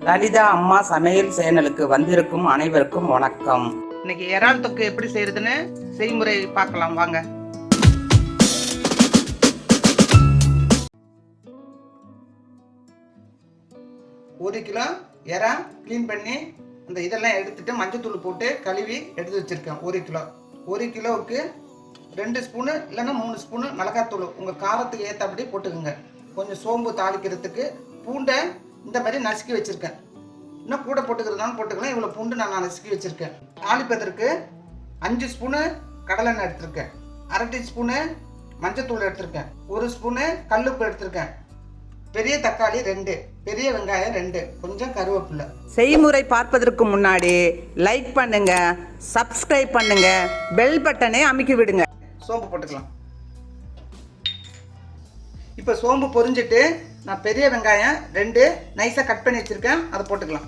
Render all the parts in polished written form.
லலிதா அம்மா சமையல் சேனலுக்கு வந்திருக்கும் அனைவருக்கும் வணக்கம். இன்னைக்கு இறால் தொக்கு எப்படி செய்யறதுன்னு செய்முறை பார்க்கலாம் வாங்க. ஒரு கிலோ இறா க்ளீன் பண்ணி அந்த இதெல்லாம் எடுத்துட்டு மஞ்சத்தூள் போட்டு கழுவி எடுத்து வச்சிருக்கேன். ஒரு கிலோவுக்கு 2 ஸ்பூனு இல்லைன்னா 3 ஸ்பூனு மிளகாத்தூள் உங்கள் காரத்துக்கு ஏற்றபடி போட்டுக்கோங்க. கொஞ்சம் சோம்பு தாளிக்கிறதுக்கு பூண்டை இந்த மாதிரி நசுக்கி வச்சுருக்கேன். இன்னும் கூட போட்டுக்கிறதுனாலும் போட்டுக்கலாம். இவ்வளோ பூண்டு நான் நசுக்கி வச்சுருக்கேன். தாளிப்பதற்கு 5 ஸ்பூனு கடலெண்ணெய் எடுத்திருக்கேன், 1/2 டீஸ்பூனு மஞ்சத்தூள் எடுத்திருக்கேன், 1 ஸ்பூனு கல்லுப்பு எடுத்திருக்கேன், பெரிய தக்காளி 2, பெரிய வெங்காயம் 2, கொஞ்சம் கருவேப்பிலை. செய்முறை பார்ப்பதற்கு முன்னாடி லைக் பண்ணுங்க, சப்ஸ்கிரைப் பண்ணுங்க, பெல் பட்டனை அமுக்கி விடுங்க. சோம்பு போட்டுக்கலாம். இப்போ சோம்பு பொரிஞ்சிட்டு நான் பெரிய வெங்காயம் 2 நைஸாக கட் பண்ணி வச்சுருக்கேன், அதை போட்டுக்கலாம்.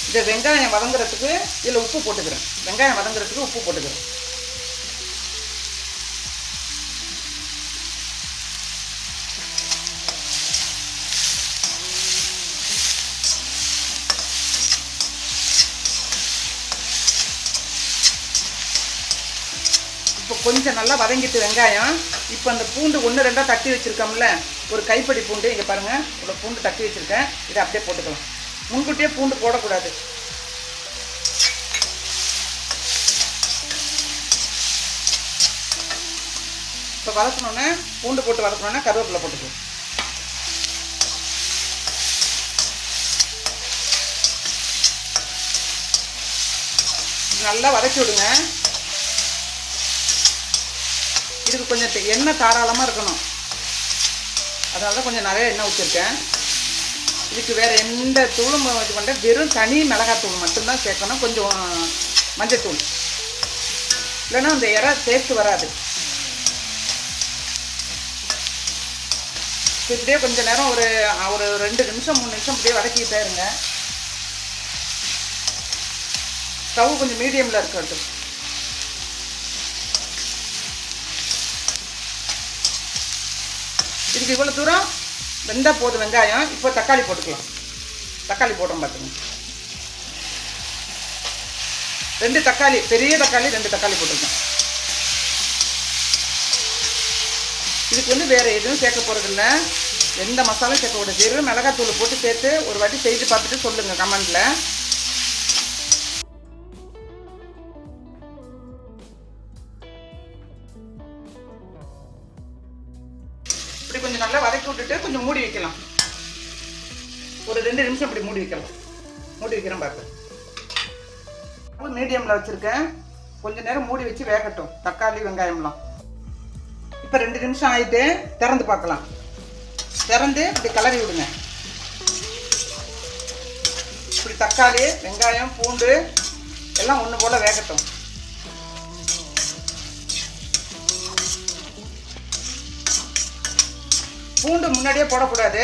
இந்த வெங்காயம் வதங்குறதுக்கு இதில் உப்பு போட்டுக்கிறேன். வெங்காயம் வதங்குறதுக்கு உப்பு போட்டுக்கிறேன். இப்போ கொஞ்சம் நல்லா வதங்கிட்டு வெங்காயம், இப்போ அந்த பூண்டு 1-2 தட்டி வச்சுருக்கோம்ல, ஒரு கைப்படி பூண்டு இங்கே பாருங்கள், இவ்வளோ பூண்டு தட்டி வச்சுருக்கேன். இதை அப்படியே போட்டுக்கலாம். முன்கூட்டியே பூண்டு போடக்கூடாது. இப்போ வதக்கணுன்னே பூண்டு போட்டு வதக்கணுன்னா கருவேப்பிலை போட்டுக்கலாம். நல்லா வதக்கி விடுங்க. இதுக்கு கொஞ்சம் எண்ணெய் தாராளமாக இருக்கணும், அதனால தான் கொஞ்சம் நிறைய எண்ணெய் ஊற்றிருக்கேன். இதுக்கு வேறு எந்த தூளும் இது பண்ண, வெறும் தனி மிளகாத்தூள் மட்டும்தான் சேர்க்கணும், கொஞ்சம் மஞ்சத்தூள், இல்லைன்னா அந்த இறை டேஸ்ட் வராது. இப்படியே கொஞ்சம் நேரம் ஒரு 2 நிமிஷம் 3 நிமிஷம் இப்படியே வதக்கிட்டே இருங்க. ஸ்டவ் கொஞ்சம் மீடியமில் இருக்கட்டும். இதுக்கு இவ்வளோ தூரம் வெந்தால் போதும் வெங்காயம். இப்போ தக்காளி போட்டுக்கலாம். தக்காளி போடுறோம் பார்த்துங்க. 2 தக்காளி, பெரிய தக்காளி 2 தக்காளி போட்டிருக்கேன். இதுக்கு வந்து வேறு எதுவும் சேர்க்க போகிறதில்ல, எந்த மசாலும் சேர்க்க கூடாது. வெறும் மிளகாத்தூள் போட்டு சேர்த்து ஒரு வாட்டி செய்து பார்த்துட்டு சொல்லுங்கள் கமெண்டில். இப்படி கொஞ்சம் நல்லா வதக்கி விட்டுட்டு கொஞ்சம் மூடி வைக்கலாம். ஒரு 2 நிமிஷம் இப்படி மூடி வைக்கலாம். மூடி வைக்கிறேன் பார்த்து. மீடியமில் வச்சுருக்கேன். கொஞ்சம் நேரம் மூடி வச்சு வேகட்டும் தக்காளி வெங்காயம்லாம். இப்போ 2 நிமிஷம் ஆகிட்டு திறந்து பார்க்கலாம். திறந்து இப்படி கிளறி விடுங்க. இப்படி தக்காளி வெங்காயம் பூண்டு எல்லாம் ஒன்று போல் வேகட்டும். பூண்டு முன்னாடியே போடக்கூடாது,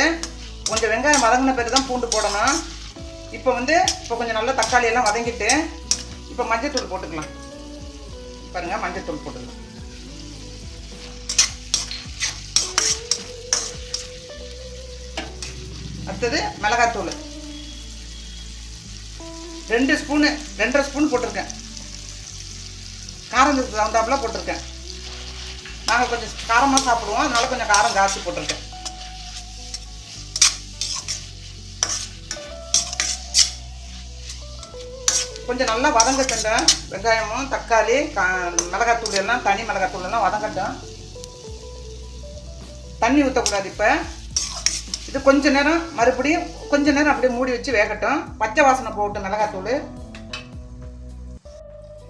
கொஞ்சம் வெங்காயம் வதங்கின பிறகு தான் பூண்டு போடணும். இப்போ கொஞ்சம் நல்லா தக்காளி எல்லாம் வதங்கிட்டு இப்போ மஞ்சத்தூள் போட்டுக்கலாம். பாருங்கள், மஞ்சத்தூள் போட்டுக்கலாம். அடுத்தது மிளகாத்தூள் 2 ஸ்பூனு 2.5 ஸ்பூன் போட்டிருக்கேன். காரத்துக்கு தகுந்தாப்புல போட்டிருக்கேன். நாங்கள் கொஞ்சம் காரமாக சாப்பிடுவோம், அதனால கொஞ்சம் காரம் ஜாஸ்தி போட்டிருக்கேன். கொஞ்சம் நல்லா வதங்கட்டும். வெங்காயமும் தக்காளி மிளகாத்தூள் எல்லாம், தனி மிளகாத்தூள் எல்லாம் வதங்கட்டும். தண்ணி ஊற்றக்கூடாது. இப்போ இது கொஞ்சம் நேரம் மறுபடியும் கொஞ்சம் நேரம் அப்படியே மூடி வச்சு வேகட்டும். பச்சை வாசனை போட்டு மிளகாத்தூள்.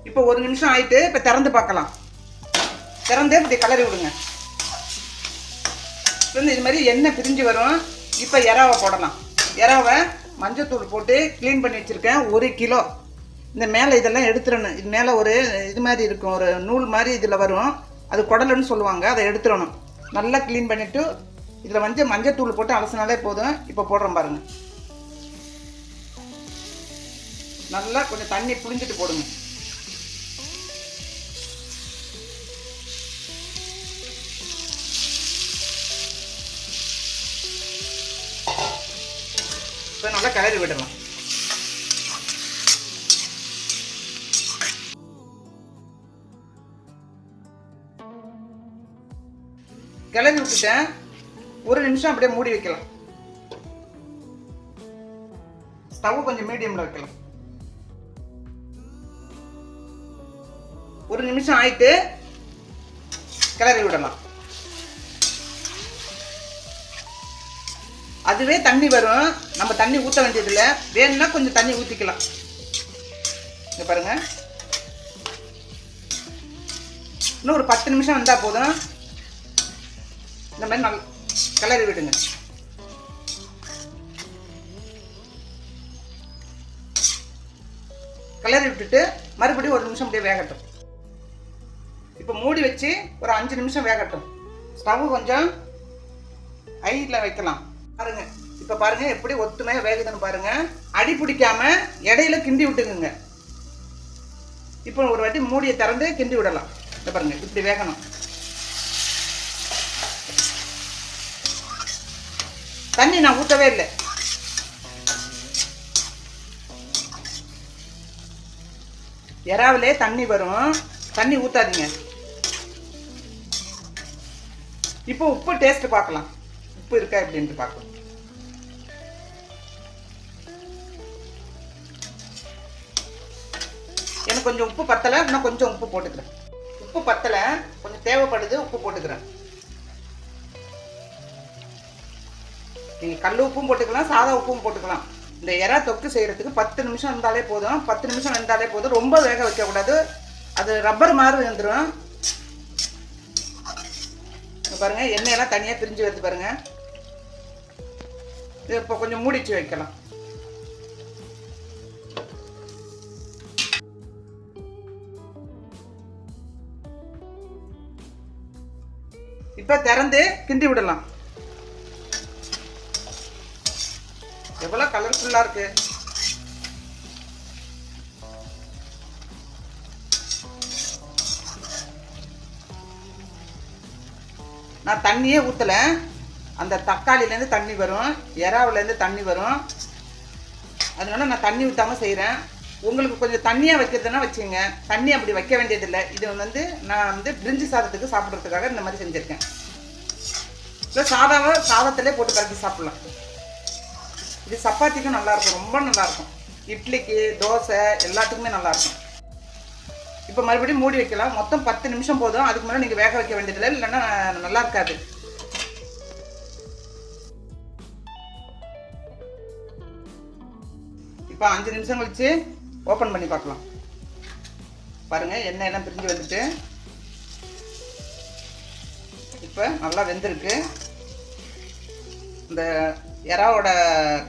இப்போ 1 நிமிஷம் ஆயிட்டு இப்போ திறந்து பார்க்கலாம். திறந்தே இப்படி கிளறி விடுங்க. இது மாதிரி எண்ணெய் பிரிஞ்சு வரும். இப்போ இறாவை போடலாம். இறாவை மஞ்சத்தூள் போட்டு க்ளீன் பண்ணி வச்சுருக்கேன். 1 கிலோ. இந்த மேலே இதெல்லாம் எடுத்துடணும். இது மேலே ஒரு இது மாதிரி இருக்கும், ஒரு நூல் மாதிரி இதில் வரும், அது குடலுன்னு சொல்லுவாங்க. அதை எடுத்துடணும். நல்லா க்ளீன் பண்ணிவிட்டு இதில் மஞ்சத்தூள் போட்டு அலசினாலே போதும். இப்போ போடுறோம் பாருங்கள். நல்லா கொஞ்சம் தண்ணி புழிஞ்சிட்டு போடுங்க. இப்போ நல்லா கிளறி விடலாம். கிளறி விட்டுட்டேன். ஒரு நிமிஷம் அப்படியே மூடி வைக்கலாம். ஸ்டவ் கொஞ்சம் மீடியம்ல வைக்கலாம். ஒரு நிமிஷம் ஆயிட்டு கிளறி விடலாம். அதுவே தண்ணி வரும். நம்ம தண்ணி ஊற்ற வேண்டியதில்லை. வேணும்னா கொஞ்சம் தண்ணி ஊற்றிக்கலாம். இங்க பாருங்க, இன்னும் ஒரு 10 நிமிஷம் வந்தால் போதும். இந்த மாதிரி நல்லா கிளறி விடுங்க. கிளறி விட்டுட்டு மறுபடியும் ஒரு நிமிஷம் அப்படியே வேகட்டும். இப்போ மூடி வச்சு ஒரு 5 நிமிஷம் வேகட்டும். ஸ்டவ் கொஞ்சம் ஹைல வைக்கலாம். பாருங்க, இப்போ பாருங்க எப்படி ஒத்துமையா வேகுதுன்னு பாருங்க. அடி பிடிக்காம இடையில கிண்டி விட்டுக்குங்க. இப்போ ஒரு வாட்டி மூடியை திறந்து கிண்டி விடலாம். இந்த பாருங்க இப்படி வேகணும். தண்ணி நான் ஊற்றவே இல்லை. இறாவிலே தண்ணி வரும். தண்ணி ஊற்றாதீங்க. இப்போ உப்பு டேஸ்ட் பார்க்கலாம். உப்பு இருக்கா எப்படின்ட்டு பார்க்கலாம். எனக்கு கொஞ்சம் உப்பு பத்தலை. இன்னும் கொஞ்சம் உப்பு போட்டுக்கிறேன். உப்பு பத்தலை, கொஞ்சம் தேவைப்படுது, உப்பு போட்டுக்கிறேன். நீங்கள் கல் உப்பும் போட்டுக்கலாம், சாதா உப்பும் போட்டுக்கலாம். இந்த எறா தொக்கு செய்கிறதுக்கு 10 நிமிஷம் இருந்தாலே போதும். 10 நிமிஷம் இருந்தாலே போதும். ரொம்ப வேக வைக்கக்கூடாது. அது ரப்பர் மாதிரி வந்துடும். பாருங்க, எண்ணெயெல்லாம் தனியாக பிரிஞ்சு வருது பாருங்க. இது இப்போ கொஞ்சம் மூடிச்சு வைக்கலாம். இப்போ திறந்து கிண்டி விடலாம். எவ்வளோ கலர்ஃபுல்லாக இருக்கு. நான் தண்ணியே ஊற்றலை. அந்த தக்காளிலேருந்து தண்ணி வரும், எறாவிலேருந்து தண்ணி வரும். அதனால நான் தண்ணி ஊற்றாமல் செய்கிறேன். உங்களுக்கு கொஞ்சம் தண்ணியாக வைக்கிறதுனா வச்சுங்க. தண்ணி அப்படி வைக்க வேண்டியதில்லை. இது நான் பிரிஞ்சி சாதத்துக்கு சாப்பிட்றதுக்காக இந்த மாதிரி செஞ்சுருக்கேன். இல்லை சாதத்திலே போட்டு கலக்கி சாப்பிட்லாம். இது சப்பாத்திக்கும் நல்லாயிருக்கும், ரொம்ப நல்லாயிருக்கும். இட்லிக்கு, தோசை எல்லாத்துக்குமே நல்லாயிருக்கும். இப்போ மறுபடியும் மூடி வைக்கலாம். மொத்தம் 10 நிமிஷம் போதும். அதுக்கு மேலே நீங்கள் வேக வைக்க வேண்டியதில்லை, இல்லைன்னா நல்லா இருக்காது. இப்போ 5 நிமிஷம் கழிச்சு ஓப்பன் பண்ணி பார்க்கலாம். பாருங்கள், எண்ணெய் எல்லாம் பிரிஞ்சு வந்துட்டு இப்போ நல்லா வெந்திருக்கு. இந்த எறாவோட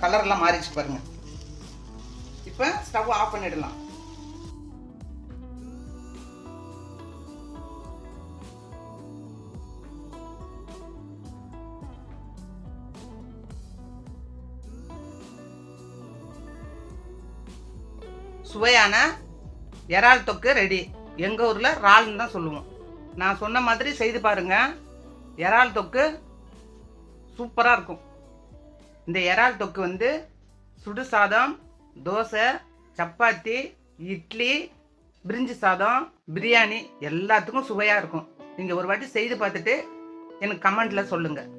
கலர்லாம் மாறிச்சு பாருங்க. இப்போ ஸ்டவ் ஆஃப் பண்ணிடலாம். சுவையான இறால் தொக்கு ரெடி. எங்கள் ஊரில் இறால்னு தான் சொல்லுவோம். நான் சொன்ன மாதிரி செய்து பாருங்கள். இறால் தொக்கு சூப்பராக இருக்கும். இந்த இறால் தொக்கு சுடு சாதம், தோசை, சப்பாத்தி, இட்லி, பிரிஞ்சி சாதம், பிரியாணி எல்லாத்துக்கும் சுவையாக இருக்கும். நீங்கள் ஒரு வாட்டி செய்து பார்த்துட்டு எனக்கு கமெண்ட்டில் சொல்லுங்கள்.